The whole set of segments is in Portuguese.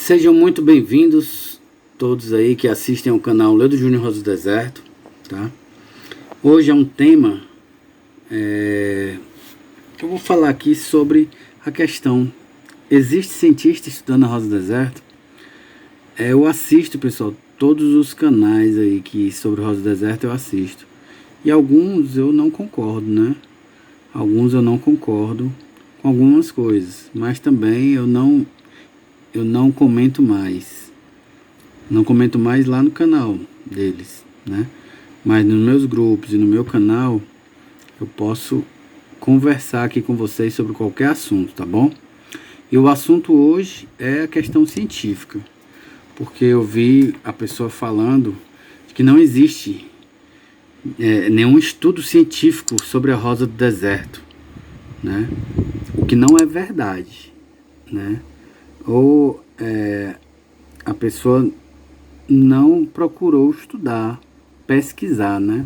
Sejam muito bem-vindos todos aí que assistem ao canal Leudo Júnior Rosa do Deserto, tá? Hoje é um tema que eu vou falar aqui sobre a questão: existe cientista estudando a Rosa do Deserto? Eu assisto, pessoal, todos os canais aí que sobre Rosa do Deserto eu assisto, e alguns eu não concordo, né? Alguns eu não concordo com algumas coisas, mas também eu não comento mais. Não comento mais lá no canal deles, né? Mas nos meus grupos e no meu canal eu posso conversar aqui com vocês sobre qualquer assunto, tá bom? E o assunto hoje é a questão científica, porque eu vi a pessoa falando que não existe nenhum estudo científico sobre a Rosa do Deserto, né? O que não é verdade, né? Ou a pessoa não procurou estudar, pesquisar, né?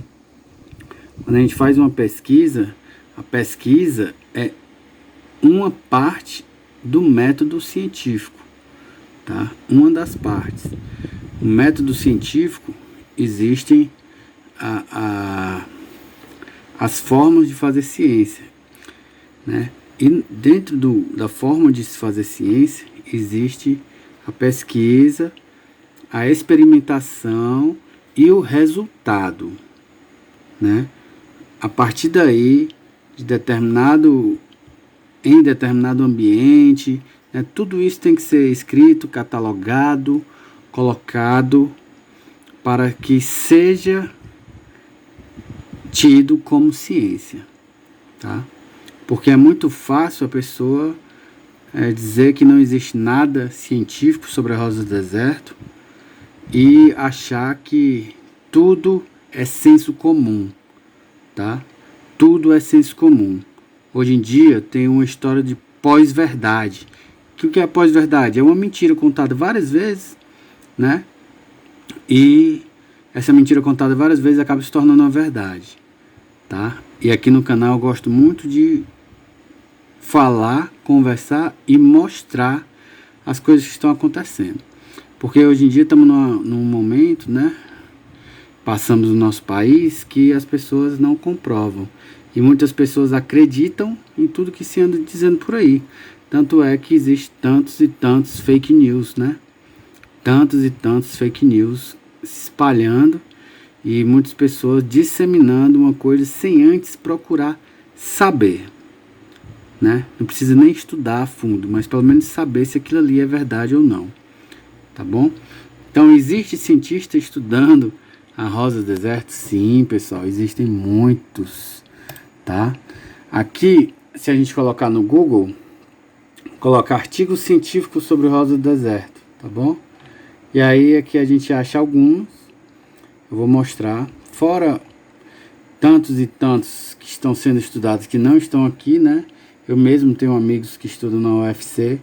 Quando a gente faz uma pesquisa, a pesquisa é uma parte do método científico, tá? Uma das partes. O método científico existem as formas de fazer ciência, né? E dentro da forma de se fazer ciência existe a pesquisa, a experimentação e o resultado, né? A partir daí, em determinado ambiente, né, tudo isso tem que ser escrito, catalogado, colocado para que seja tido como ciência, tá? Porque é muito fácil a pessoa dizer que não existe nada científico sobre a Rosa do Deserto e achar que tudo é senso comum, tá? Tudo é senso comum. Hoje em dia tem uma história de pós-verdade. O que é pós-verdade? É uma mentira contada várias vezes, né? E essa mentira contada várias vezes acaba se tornando uma verdade, tá? E aqui no canal eu gosto muito de falar, conversar e mostrar as coisas que estão acontecendo. Porque hoje em dia estamos num momento, né? Passamos no nosso país que as pessoas não comprovam. E muitas pessoas acreditam em tudo que se anda dizendo por aí. Tanto é que existe tantos e tantos fake news, né? Tantos e tantos fake news se espalhando e muitas pessoas disseminando uma coisa sem antes procurar saber, né? Não precisa nem estudar a fundo, mas pelo menos saber se aquilo ali é verdade ou não, tá bom? Então, existe cientista estudando a Rosa do Deserto? Sim, pessoal, existem muitos, tá? Aqui, se a gente colocar no Google, colocar artigos científicos sobre Rosa do Deserto, tá bom? E aí aqui a gente acha alguns, eu vou mostrar, fora tantos e tantos que estão sendo estudados que não estão aqui, né? Eu mesmo tenho amigos que estudam na UFC,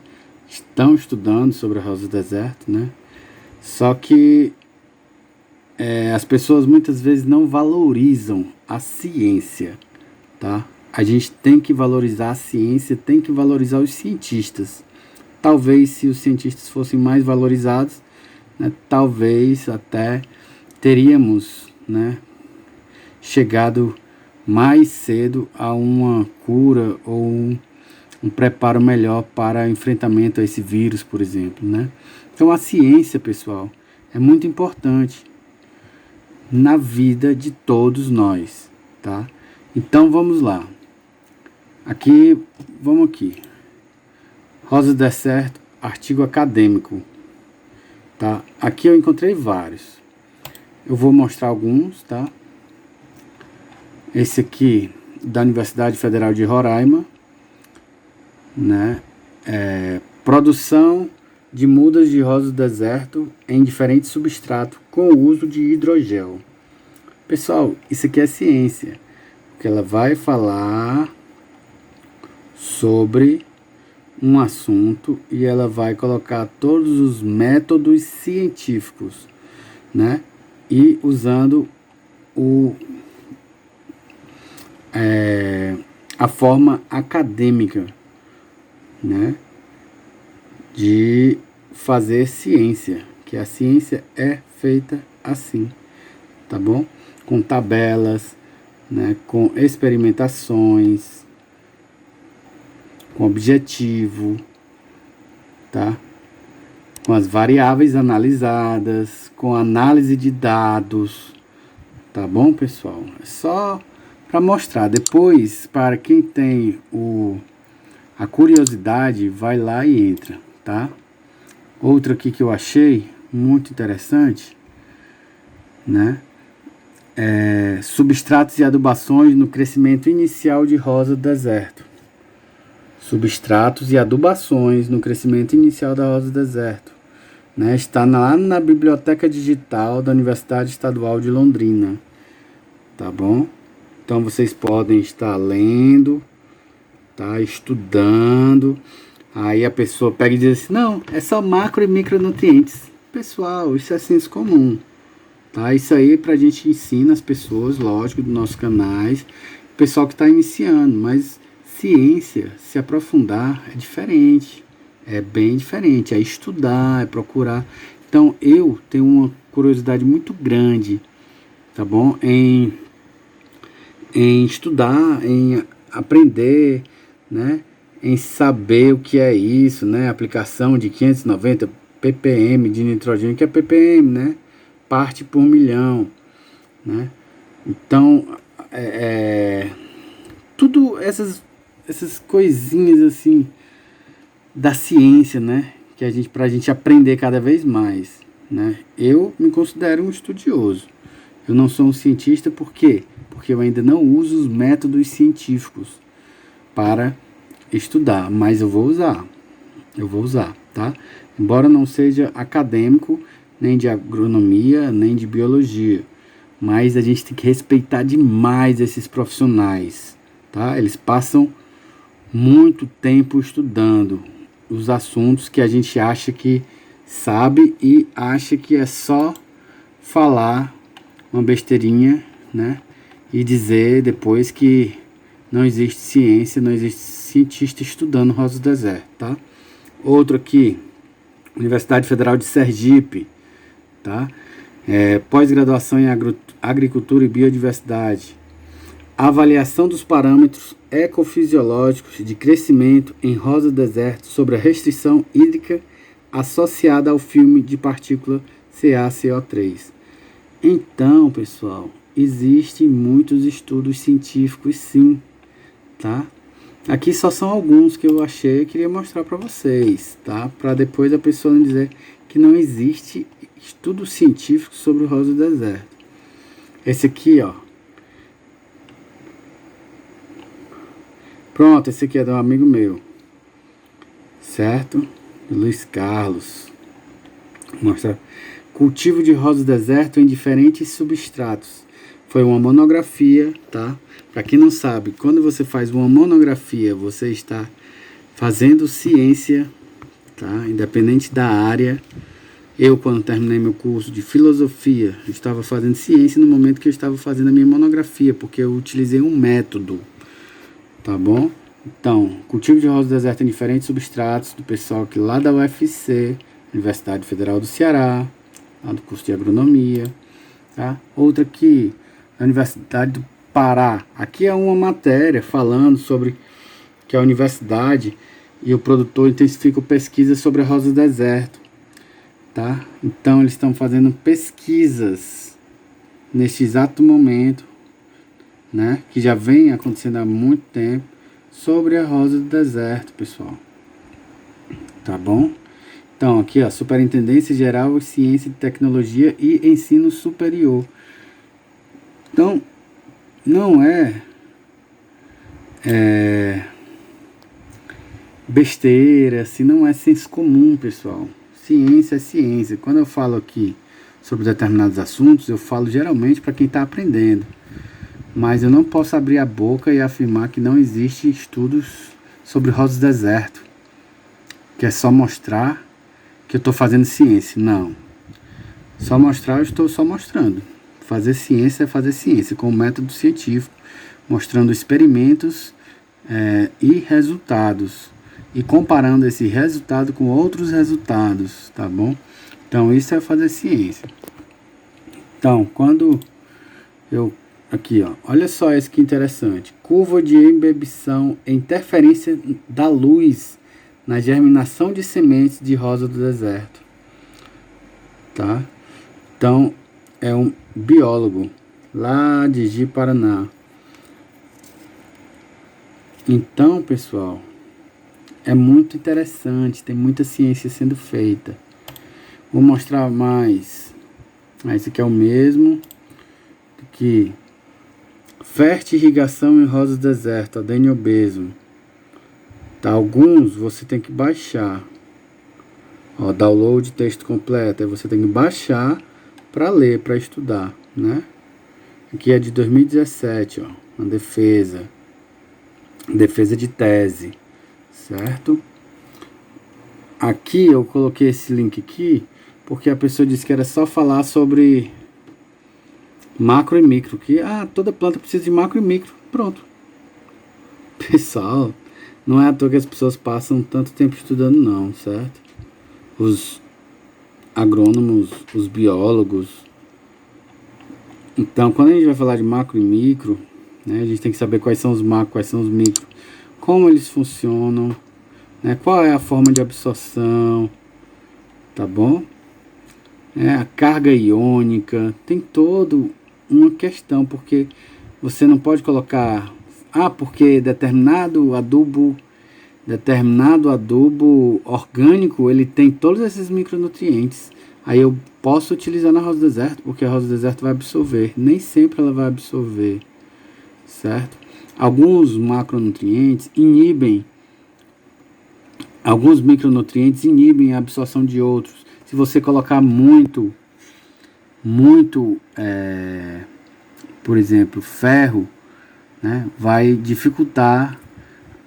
estão estudando sobre a Rosa do Deserto, né? Só que as pessoas muitas vezes não valorizam a ciência, tá? A gente tem que valorizar a ciência, tem que valorizar os cientistas. Talvez se os cientistas fossem mais valorizados, né, talvez até teríamos, né, chegado mais cedo a uma cura ou um preparo melhor para enfrentamento a esse vírus, por exemplo, né? Então a ciência, pessoal, é muito importante na vida de todos nós, tá? Então vamos lá. Vamos aqui. Rosa do Deserto, artigo acadêmico, tá? Aqui eu encontrei vários. Eu vou mostrar alguns, tá? Esse aqui da Universidade Federal de Roraima, né? Produção de mudas de rosa do deserto em diferentes substratos com o uso de hidrogel. Pessoal, isso aqui é ciência, porque ela vai falar sobre um assunto e ela vai colocar todos os métodos científicos, né? E usando a forma acadêmica, né, de fazer ciência, que a ciência é feita assim, tá bom? Com tabelas, né, com experimentações, com objetivo, tá? Com as variáveis analisadas, com análise de dados, tá bom, pessoal? É só para mostrar. Depois, para quem tem a curiosidade, vai lá e entra, tá? Outra aqui que eu achei muito interessante, né? Substratos e adubações no crescimento inicial de rosa do deserto. Substratos e adubações no crescimento inicial da rosa do deserto. Né? Está lá na Biblioteca Digital da Universidade Estadual de Londrina. Tá bom? Então vocês podem estar lendo, tá? Estudando. Aí a pessoa pega e diz assim, não, é só macro e micronutrientes. Pessoal, isso é senso comum. Tá? Isso aí pra gente ensina as pessoas, lógico, dos nossos canais, o pessoal que está iniciando, mas ciência, se aprofundar, é diferente, é bem diferente, é estudar, é procurar. Então eu tenho uma curiosidade muito grande, tá bom? Em estudar, em aprender, né? Em saber o que é isso, né? Aplicação de 590 ppm de nitrogênio, que é ppm, né? Parte por milhão, né? Então, tudo essas coisinhas assim da ciência, né? Que pra gente aprender cada vez mais, né? Eu me considero um estudioso. Eu não sou um cientista, por quê? Porque eu ainda não uso os métodos científicos para estudar, mas eu vou usar, tá? Embora não seja acadêmico, nem de agronomia, nem de biologia, mas a gente tem que respeitar demais esses profissionais, tá? Eles passam muito tempo estudando os assuntos que a gente acha que sabe e acha que é só falar uma besteirinha, né? E dizer depois que não existe ciência, não existe cientista estudando rosa do deserto, tá? Outro aqui, Universidade Federal de Sergipe, tá? Pós-graduação em agricultura e biodiversidade. Avaliação dos parâmetros ecofisiológicos de crescimento em rosa do deserto sobre a restrição hídrica associada ao filme de partícula CaCO3. Então, pessoal, existem muitos estudos científicos, sim, tá? Aqui só são alguns que eu achei e queria mostrar para vocês, tá? Para depois a pessoa não dizer que não existe estudo científico sobre o rosa do deserto. Esse aqui, ó. Pronto, esse aqui é de um amigo meu, certo? Luiz Carlos. Vou mostrar. Cultivo de rosa do deserto em diferentes substratos. Foi uma monografia, tá? Para quem não sabe, quando você faz uma monografia, você está fazendo ciência, tá? Independente da área. Eu, quando terminei meu curso de filosofia, estava fazendo ciência no momento que eu estava fazendo a minha monografia, porque eu utilizei um método, tá bom? Então, cultivo de rosa do deserto em diferentes substratos, do pessoal aqui lá da UFC, Universidade Federal do Ceará, lá do curso de agronomia, tá? Outra aqui, a Universidade do Pará. Aqui é uma matéria falando sobre que a universidade e o produtor intensificam pesquisa sobre a rosa do deserto, tá? Então eles estão fazendo pesquisas neste exato momento, né? Que já vem acontecendo há muito tempo sobre a rosa do deserto, pessoal. Tá bom? Então aqui, ó, Superintendência Geral de Ciência e Tecnologia e Ensino Superior. Então, não é besteira, assim, não é senso comum, pessoal. Ciência é ciência. Quando eu falo aqui sobre determinados assuntos, eu falo geralmente para quem está aprendendo. Mas eu não posso abrir a boca e afirmar que não existe estudos sobre rosa do deserto, que é só mostrar que eu estou fazendo ciência. Não. Só mostrar, eu estou só mostrando. Fazer ciência é fazer ciência com método científico, mostrando experimentos e resultados. e comparando esse resultado com outros resultados, tá bom? Então isso é fazer ciência. Então, quando eu aqui, ó, olha só esse que interessante. Curva de embebição, interferência da luz na germinação de sementes de rosa do deserto, tá? Então, é um biólogo lá de Ji-Paraná. Então, pessoal, é muito interessante, tem muita ciência sendo feita. Vou mostrar mais. Esse aqui é o mesmo que fertirrigação em rosa do deserto, adeniobeso. Tá, alguns você tem que baixar. Ó, download texto completo, aí você tem que baixar para ler, para estudar, né? Aqui é de 2017, ó, uma defesa de tese, certo? Aqui eu coloquei esse link aqui porque a pessoa disse que era só falar sobre macro e micro, que toda planta precisa de macro e micro, pronto. Pessoal, não é à toa que as pessoas passam tanto tempo estudando não, certo? Os agrônomos, os biólogos. Então, quando a gente vai falar de macro e micro, né, a gente tem que saber quais são os macro, quais são os micro, como eles funcionam, né, qual é a forma de absorção, tá bom? A carga iônica, tem todo uma questão, porque você não pode colocar, porque determinado adubo orgânico, ele tem todos esses micronutrientes, aí eu posso utilizar na rosa do deserto, porque a rosa do deserto vai absorver, nem sempre ela vai absorver, certo? Alguns macronutrientes inibem, alguns micronutrientes inibem a absorção de outros. Se você colocar muito, por exemplo, ferro, né, vai dificultar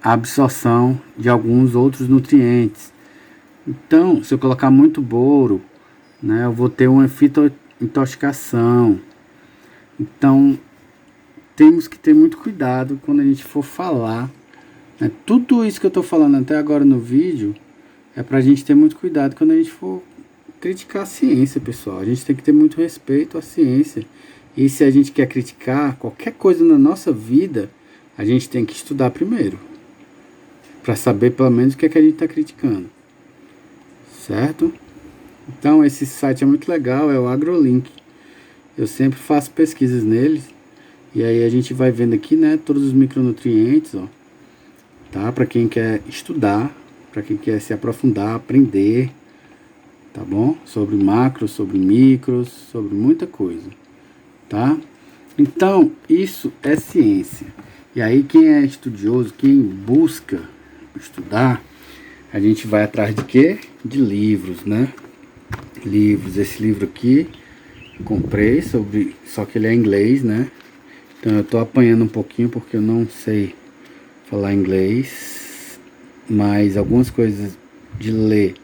a absorção de alguns outros nutrientes. Então, se eu colocar muito boro, né, eu vou ter uma fitointoxicação. Então, temos que ter muito cuidado quando a gente for falar, né? Tudo isso que eu estou falando até agora no vídeo é para a gente ter muito cuidado quando a gente for criticar a ciência, pessoal. A gente tem que ter muito respeito à ciência. E se a gente quer criticar qualquer coisa na nossa vida, a gente tem que estudar primeiro, para saber pelo menos o que é que a gente está criticando, certo? Então esse site é muito legal, é o AgroLink. Eu sempre faço pesquisas neles, e aí a gente vai vendo aqui, né, todos os micronutrientes, ó, tá? Para quem quer estudar, para quem quer se aprofundar, aprender, tá bom? Sobre macros, sobre micros, sobre muita coisa, tá? Então isso é ciência. E aí quem é estudioso, quem busca estudar, a gente vai atrás de quê? De livros, né? Livros. Esse livro aqui comprei, só que ele é em inglês, né? Então eu tô apanhando um pouquinho porque eu não sei falar inglês, mas algumas coisas de ler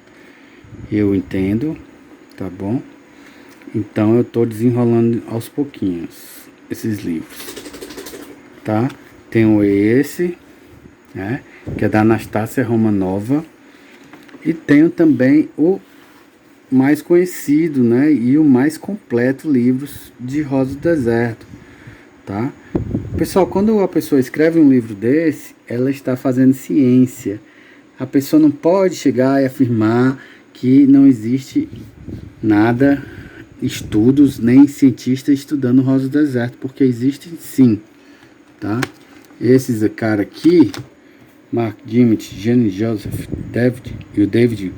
eu entendo, tá bom? Então eu tô desenrolando aos pouquinhos esses livros, tá? Tenho esse, né, que é da Anastácia Romanova, e tenho também o mais conhecido, né, e o mais completo livros de rosa do deserto, tá? Pessoal, quando a pessoa escreve um livro desse, ela está fazendo ciência. A pessoa não pode chegar e afirmar que não existe nada, estudos, nem cientistas estudando rosa do deserto, porque existem sim, tá? Esses cara aqui, Mark Dimmitt, Jenny Joseph, David e o David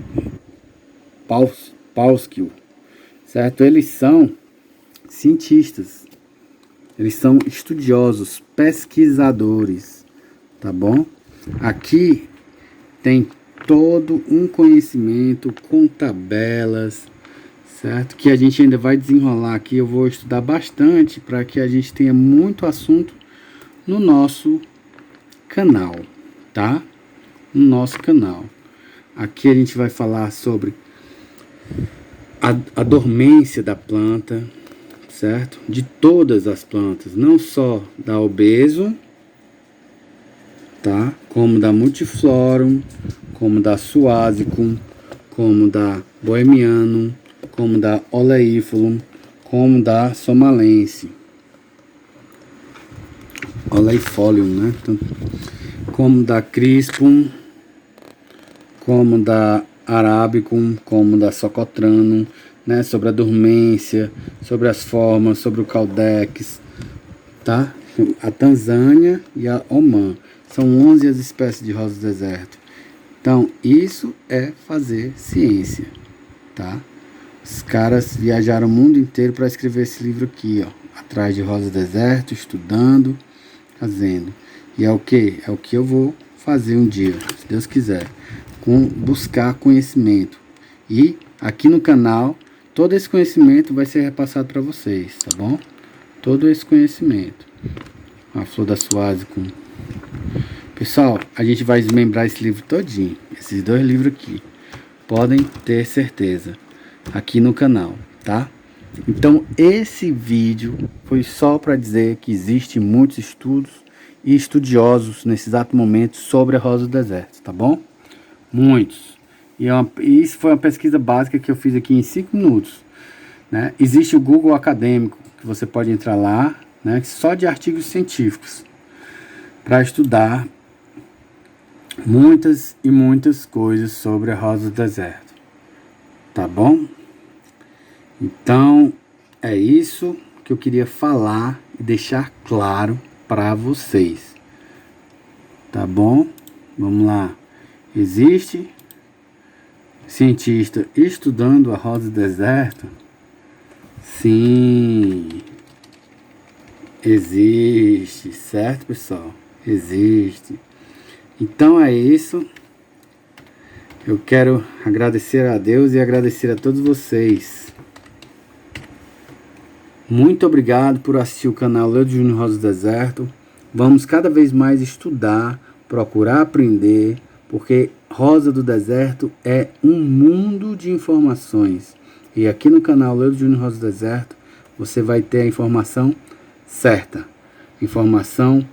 Pauskill, certo? Eles são cientistas, eles são estudiosos, pesquisadores, tá bom? Aqui tem todo um conhecimento com tabelas, certo? Que a gente ainda vai desenrolar aqui, eu vou estudar bastante para que a gente tenha muito assunto no nosso canal, tá? No nosso canal. Aqui a gente vai falar sobre a dormência da planta, certo? De todas as plantas, não só da obeso, tá? Como da multiflorum, como da Suazicum, como da Bohemianum, como da Oleifolium, como da Somalense. Oleifolium, né? Então, como da Crispum, como da Arabicum, como da Socotranum, né? Sobre a dormência, sobre as formas, sobre o Caldex, tá? A Tanzânia e a Oman. São 11 as espécies de rosa do deserto. Então, isso é fazer ciência, tá? Os caras viajaram o mundo inteiro para escrever esse livro aqui, ó. Atrás de rosa do deserto, estudando, fazendo. E é o que? É o que eu vou fazer um dia, se Deus quiser. Buscar conhecimento. E aqui no canal, todo esse conhecimento vai ser repassado para vocês, tá bom? Todo esse conhecimento. A flor da Suazicum. Pessoal, a gente vai desmembrar esse livro todinho. Esses 2 livros aqui. Podem ter certeza. Aqui no canal, tá? Então, esse vídeo foi só para dizer que existem muitos estudos e estudiosos nesse exato momento sobre a rosa do deserto, tá bom? Muitos. E isso foi uma pesquisa básica que eu fiz aqui em 5 minutos. Né? Existe o Google Acadêmico, que você pode entrar lá, né? Só de artigos científicos, para estudar muitas e muitas coisas sobre a rosa do deserto. Tá bom? Então, é isso que eu queria falar e deixar claro para vocês. Tá bom? Vamos lá. Existe cientista estudando a rosa do deserto? Sim. Existe, certo, pessoal? Existe. Então é isso. Eu quero agradecer a Deus e agradecer a todos vocês. Muito obrigado por assistir o canal Leudo Júnior Rosa do Deserto. Vamos cada vez mais estudar, procurar aprender, porque Rosa do Deserto é um mundo de informações. E aqui no canal Leudo Júnior Rosa do Deserto, você vai ter a informação certa. Informação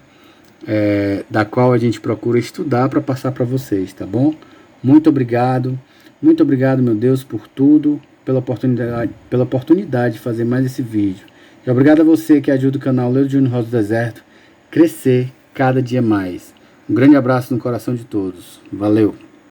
da qual a gente procura estudar para passar para vocês, tá bom? Muito obrigado, meu Deus, por tudo, pela oportunidade de fazer mais esse vídeo. E obrigado a você que ajuda o canal Leudo Júnior Rosa do Deserto crescer cada dia mais. Um grande abraço no coração de todos. Valeu!